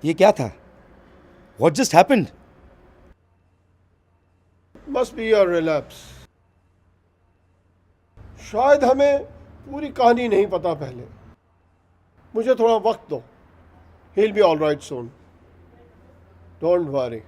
ये क्या था? What just happened? Must be a relapse. शायद हमें पूरी कहानी नहीं पता पहले। मुझे थोड़ा वक्त दो। He'll be all right soon. Don't worry.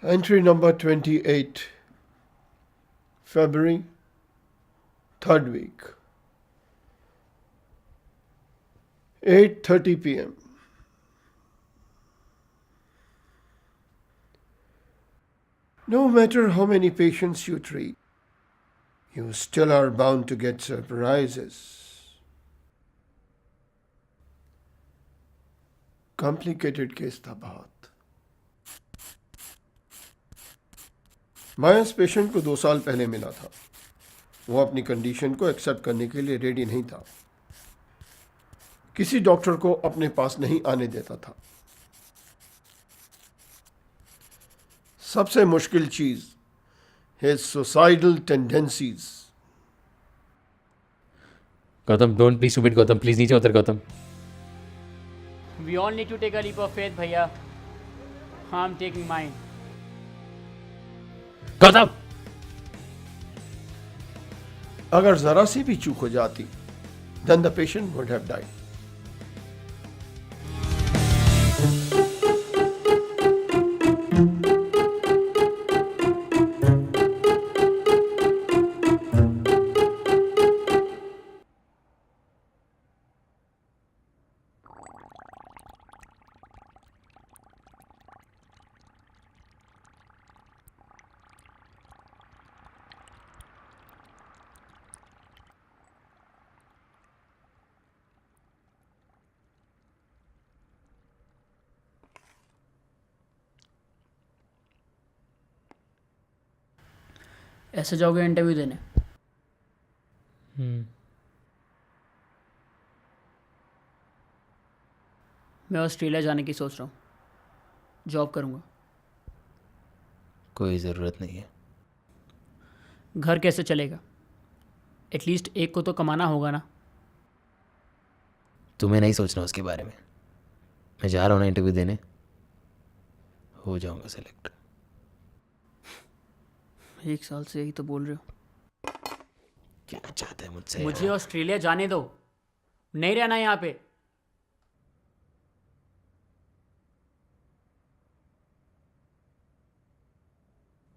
Entry number 28, February, third week, 8:30 p.m. No matter how many patients you treat, you still are bound to get surprises. Complicated case था बहुत। मैं इस पेशेंट को 2 साल पहले मिला था। वो अपनी कंडीशन को एक्सेप्ट करने के लिए रेडी नहीं था। किसी डॉक्टर को अपने पास नहीं आने देता था। सबसे मुश्किल चीज, his suicidal tendencies. Gautam, don't be stupid Gautam, please नीचे उतर Gautam. We all need to take a leap of faith, भैया. I'm taking mine. गौतम, अगर जरा सी भी चूक हो जाती, then the patient would have died. ऐसे जाओगे इंटरव्यू देने? मैं ऑस्ट्रेलिया जाने की सोच रहा हूँ। जॉब करूँगा। कोई ज़रूरत नहीं है। घर कैसे चलेगा? एटलीस्ट एक को तो कमाना होगा ना। तुम्हें नहीं सोचना उसके बारे में। मैं जा रहा हूँ ना इंटरव्यू देने, हो जाऊंगा सेलेक्ट। 1 साल से यही तो बोल रहे हो। क्या चाहते हैं मुझसे? मुझे ऑस्ट्रेलिया जाने दो, नहीं रहना यहाँ पे।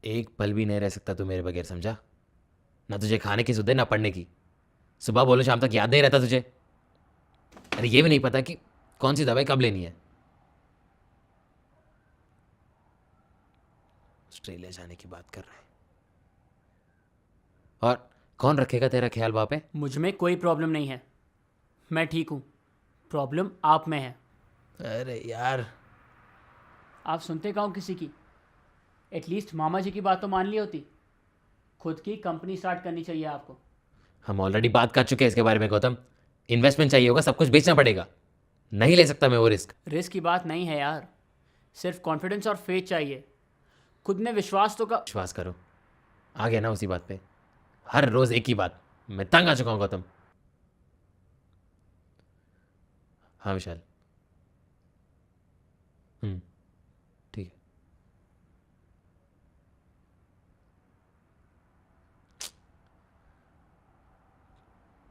एक पल भी नहीं रह सकता तू मेरे बगैर, समझा? ना तुझे खाने की सुध है ना पढ़ने की। सुबह बोलो शाम तक याद नहीं रहता तुझे। अरे ये भी नहीं पता कि कौन सी दवाई कब लेनी है। ऑस्ट्रेलिया जाने की बात कर रहे हैं, और कौन रखेगा तेरा ख्याल वहाँ पे? मुझ में कोई प्रॉब्लम नहीं है, मैं ठीक हूँ। प्रॉब्लम आप में है। अरे यार, आप सुनते कहाँ हो किसी की? एटलीस्ट मामा जी की बात तो मान ली होती। खुद की कंपनी स्टार्ट करनी चाहिए आपको। हम ऑलरेडी बात कर चुके हैं इसके बारे में गौतम। इन्वेस्टमेंट चाहिए होगा, सब कुछ बेचना पड़ेगा। नहीं ले सकता मैं वो रिस्क। रिस्क की बात नहीं है यार, सिर्फ कॉन्फिडेंस और फेथ चाहिए। खुद में विश्वास तो का। विश्वास करो, आ गया ना उसी बात पे। हर रोज एक ही बात, मैं तंग आ चुका हूँ गौतम। हाँ विशाल, ठीक है।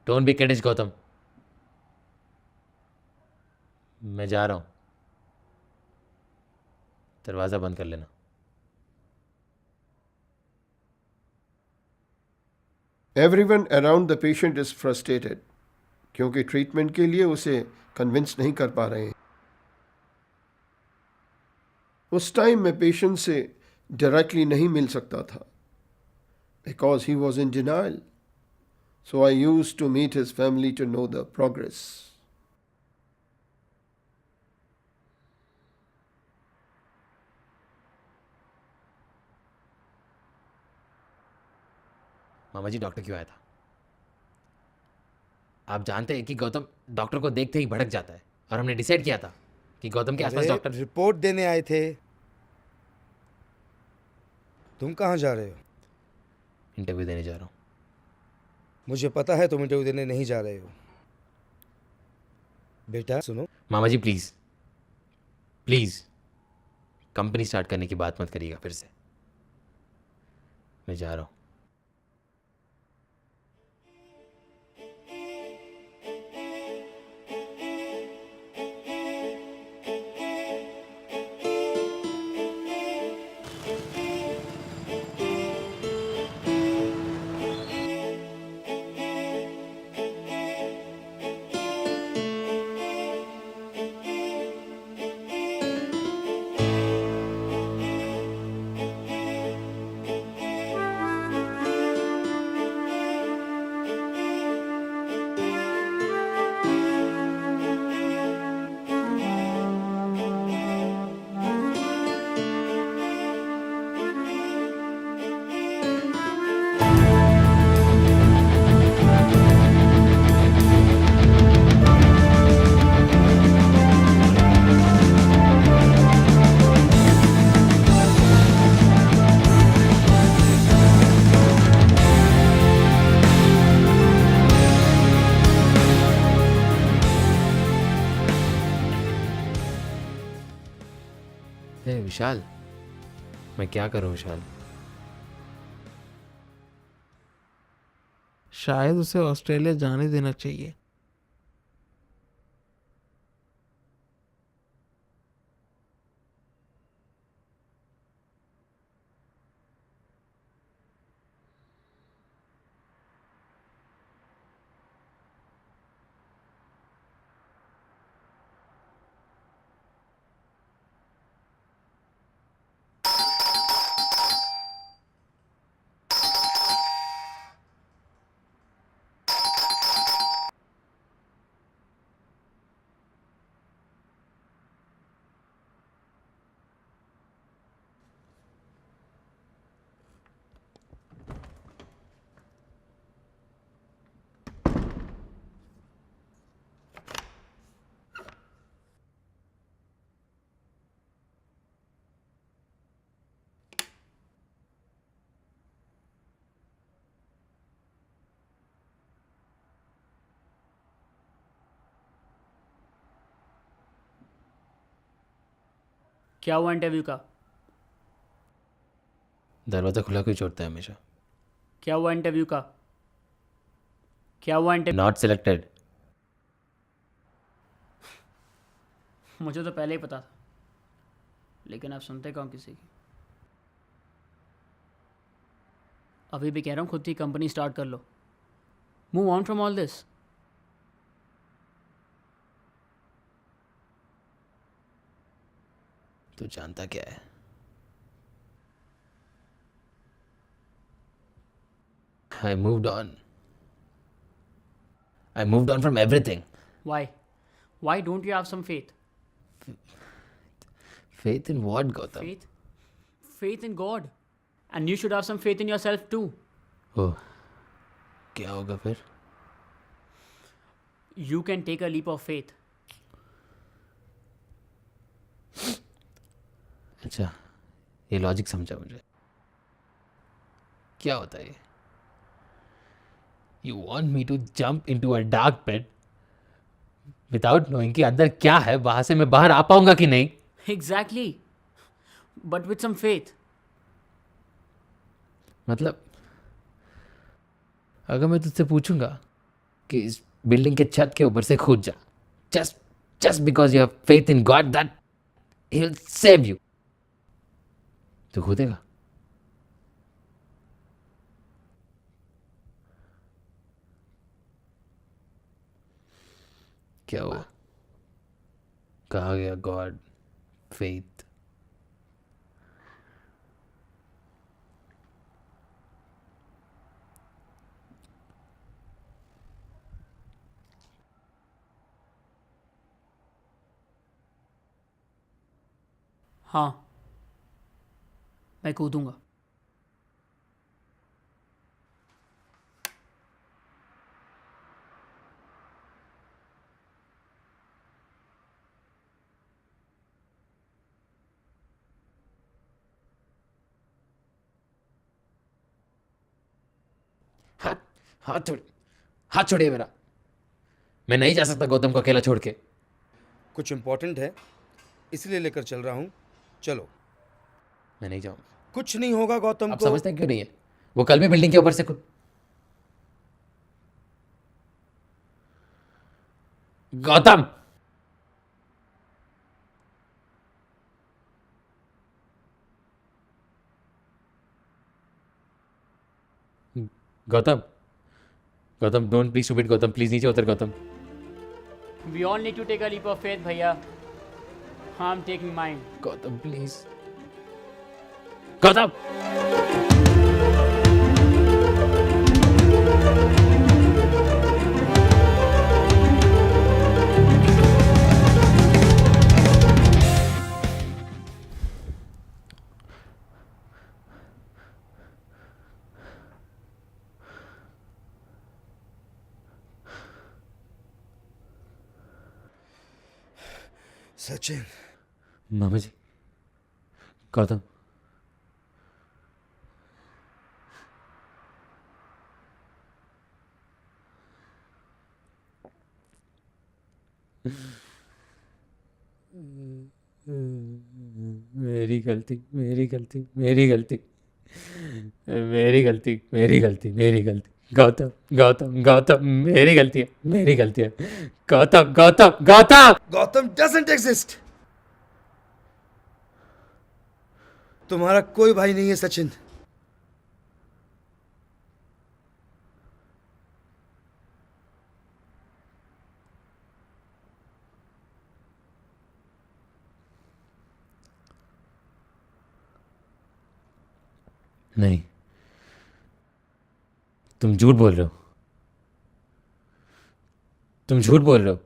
डोंट बी किडिश गौतम, मैं जा रहा हूँ। दरवाज़ा बंद कर लेना। Everyone around the patient is frustrated क्योंकि ट्रीटमेंट के लिए उसे कन्विंस नहीं कर पा रहे हैं। उस टाइम मैं पेशेंट से डायरेक्टली नहीं मिल सकता था, because he was in denial. So I use to meet his family to know the progress. मामा जी डॉक्टर क्यों आया था? आप जानते हैं कि गौतम डॉक्टर को देखते ही भड़क जाता है, और हमने डिसाइड किया था कि गौतम के आसपास अरे, डॉक्टर. रिपोर्ट देने आए थे. तुम कहाँ जा रहे हो? इंटरव्यू देने जा रहा हूँ. मुझे पता है तुम इंटरव्यू देने नहीं जा रहे हो. बेटा सुनो, मामा जी प्लीज प्लीज कंपनी स्टार्ट करने की बात मत करिएगा फिर से. मैं जा रहा हूँ. हे विशाल, मैं क्या करूं विशाल? शायद उसे ऑस्ट्रेलिया जाने देना चाहिए. क्या हुआ इंटरव्यू का? दरवाजा खुला क्यों छोड़ता है हमेशा? क्या हुआ इंटरव्यू का? क्या हुआ इंटरव्यू? Not selected. मुझे तो पहले ही पता था, लेकिन आप सुनते कौन किसी की. अभी भी कह रहा हूँ खुद की कंपनी स्टार्ट कर लो. Move on from all this. तू जानता क्या है? I moved on. I moved on from everything. Why? Why don't you have some faith? Faith in what, Gautam? Faith? Faith in God. And you should have some faith in yourself too. Oh, क्या होगा फिर? You can take a leap of faith. अच्छा, ये logic समझा मुझे. क्या होता है ये? You want me to jump into a dark pit without knowing कि अंदर क्या है, वहां से मैं बाहर आ पाऊंगा कि नहीं? Exactly. But with some faith. मतलब अगर मैं तुझसे पूछूंगा कि इस बिल्डिंग के छत के ऊपर से कूद जा, just because you have faith in God that he'll save you, तो कूदेगा? क्या हुआ? कहा गया गॉड, फेथ? हाँ, मैं कूदूंगा। हाथ हाथ छोड़, हाथ छोड़िए मेरा। मैं नहीं जा सकता गौतम को अकेला छोड़ के। कुछ इम्पोर्टेंट है इसलिए लेकर चल रहा हूँ, चलो। मैं नहीं जाऊंगा। कुछ नहीं होगा गौतम आप को। समझते हैं क्यों नहीं है? वो कल भी बिल्डिंग के ऊपर से Gautam, Gautam, Gautam don't please stupid Gautam, please नीचे उतर Gautam. We all need to take a leap of faith, भैया। I'm taking mine. Gautam please, Gautam. Sachin, मामा जी, गौतम, मेरी गलती, मेरी गलती, मेरी गलती, मेरी गलती, मेरी गलती, मेरी गलती। गौतम, गौतम, गौतम, मेरी गलती है, मेरी गलती है। गौतम, गौतम, गौतम। Gautam doesn't exist. तुम्हारा कोई भाई नहीं है सचिन। नहीं, तुम झूठ बोल रहे हो, तुम झूठ बोल रहे हो।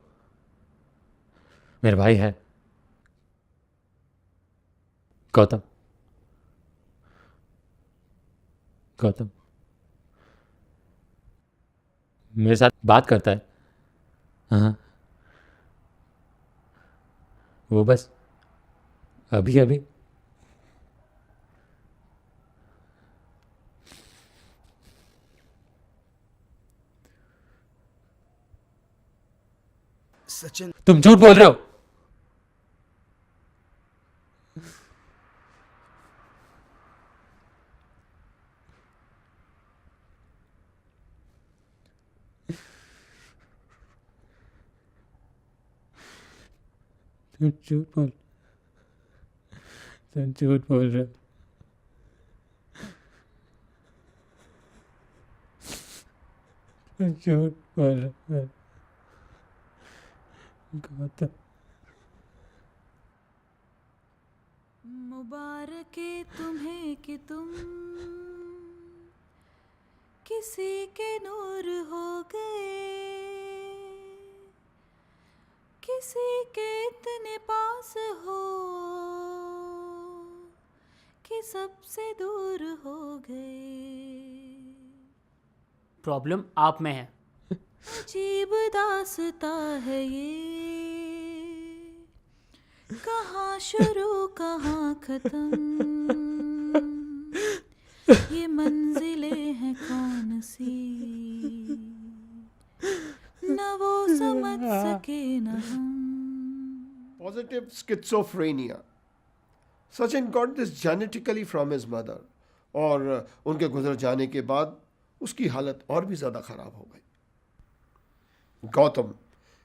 मेरा भाई है गौतम, गौतम मेरे साथ बात करता है। हाँ, वो बस अभी अभी। सचिन, तुम झूठ बोल रहे हो। तुम झूठ बोल, तुम झूठ बोल रहे हो। तुम झूठ बोल रहे हो गौतम। मुबारक है तुम्हें कि तुम किसी के नूर हो गए, किसी के इतने पास हो कि सबसे दूर हो गए। प्रॉब्लम आप में है। अजीब दास्ता है ये, कहाँ शुरू कहाँ खत्म, ये मंजिलें हैं कौन सी, न वो समझ सके न हम। Positive schizophrenia. Sachin got this genetically from his mother. और उनके गुजर जाने के बाद उसकी हालत और भी ज़्यादा ख़राब हो गई. Gautam,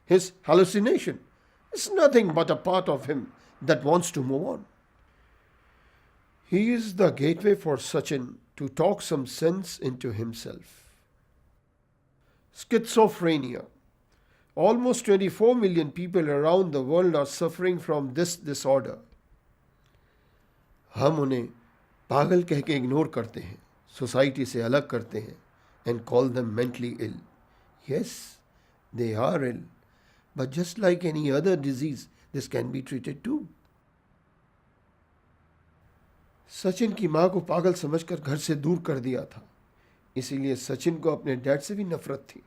his hallucination is nothing but a part of him that wants to move on. He is the gateway for Sachin to talk some sense into himself. Schizophrenia. Almost 24 million people around the world are suffering from this disorder. हम उन्हें पागल कह के ignore करते हैं, society से अलग करते हैं and call them mentally ill. Yes, they are ill. But just like any other disease, this can be treated too. Sachin की माँ को पागल समझकर घर से दूर कर दिया था, इसीलिए सचिन को अपने डैड से भी नफरत थी।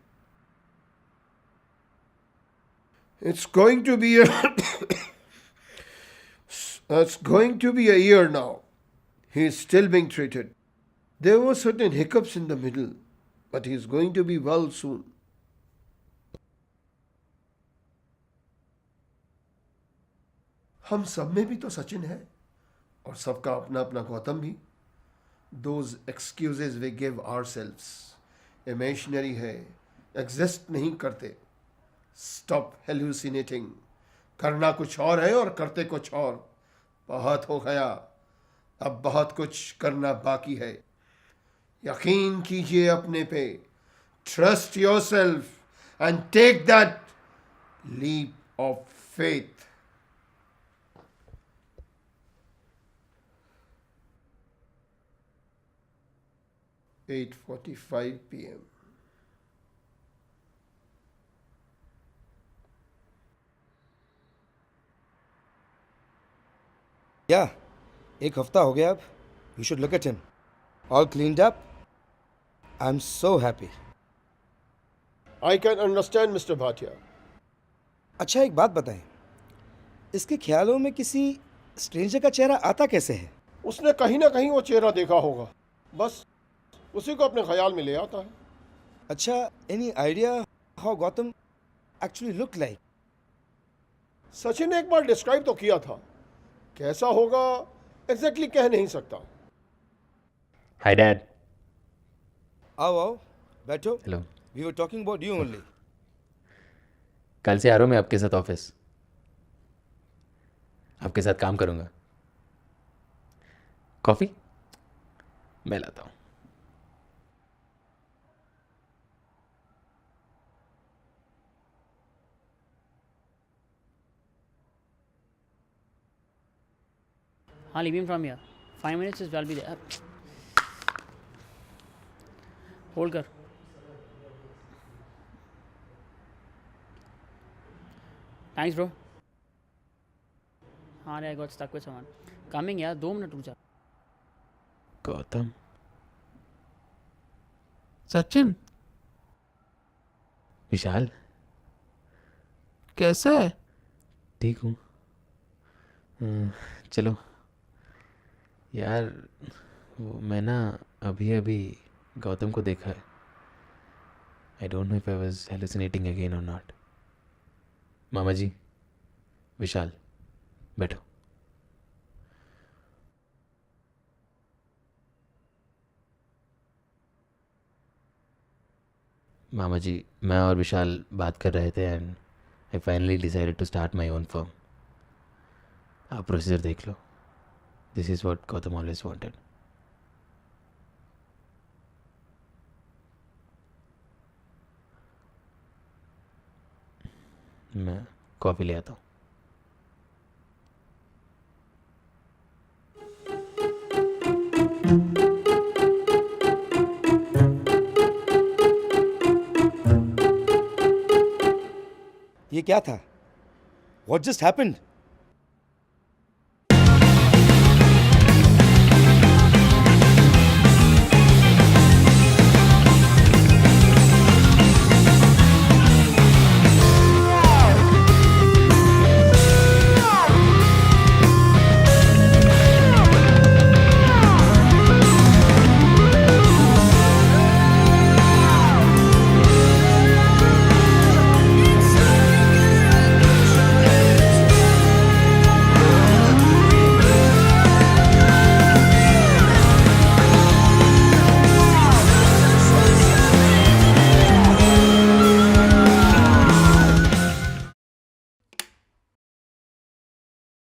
It's going to be a it's going to be a year now. He is still being treated. There were certain hiccups in the middle, but he is going to be well soon. हम सब में भी तो सचिन है और सबका अपना अपना गौतम भी। Those excuses we give ourselves imaginary है, exist नहीं करते। Stop hallucinating. करना कुछ और है और करते कुछ और। बहुत हो गया, अब बहुत कुछ करना बाकी है। यकीन कीजिए अपने पे। Trust yourself and take that leap of faith. (8:45 p.m.) या एक हफ्ता हो गया अब. You should look at him. All cleaned up. I'm so happy. I can understand, Mr. Bhatia. अच्छा एक बात बताएं, इसके ख्यालों में किसी स्ट्रेंजर का चेहरा आता कैसे है? उसने कहीं ना कहीं वो चेहरा देखा होगा, बस उसी को अपने ख्याल में ले आता है। अच्छा, any idea how Gautam actually looked like? Sachin ने एक बार डिस्क्राइब तो किया था, कैसा होगा एग्जैक्टली कह नहीं सकता। Hi dad. आओ आओ बैठो. Hello. We were talking about you only. कल से आ रहा हूँ मैं आपके साथ ऑफिस, आपके साथ काम करूँगा। कॉफ़ी मैं लाता हूँ। हाँ, leave him from here. 5 minutes is I'll be there. Hold कर. Thanks bro. हाँ रे, I got stuck with someone. Coming यार, 2 मिनट रुक जा. गौतम। सचिन विशाल। कैसा है? ठीक हूँ। चलो यार, वो मैं ना अभी अभी गौतम को देखा है। I don't know if I was hallucinating again और नॉट। मामा जी, विशाल बैठो। मामा जी, मैं और विशाल बात कर रहे थे and I finally decided to start my own firm. आप प्रोसीजर देख लो। This is what Gautam always wanted. मैं कॉफ़ी ले आता हूँ। ये क्या था? What just happened?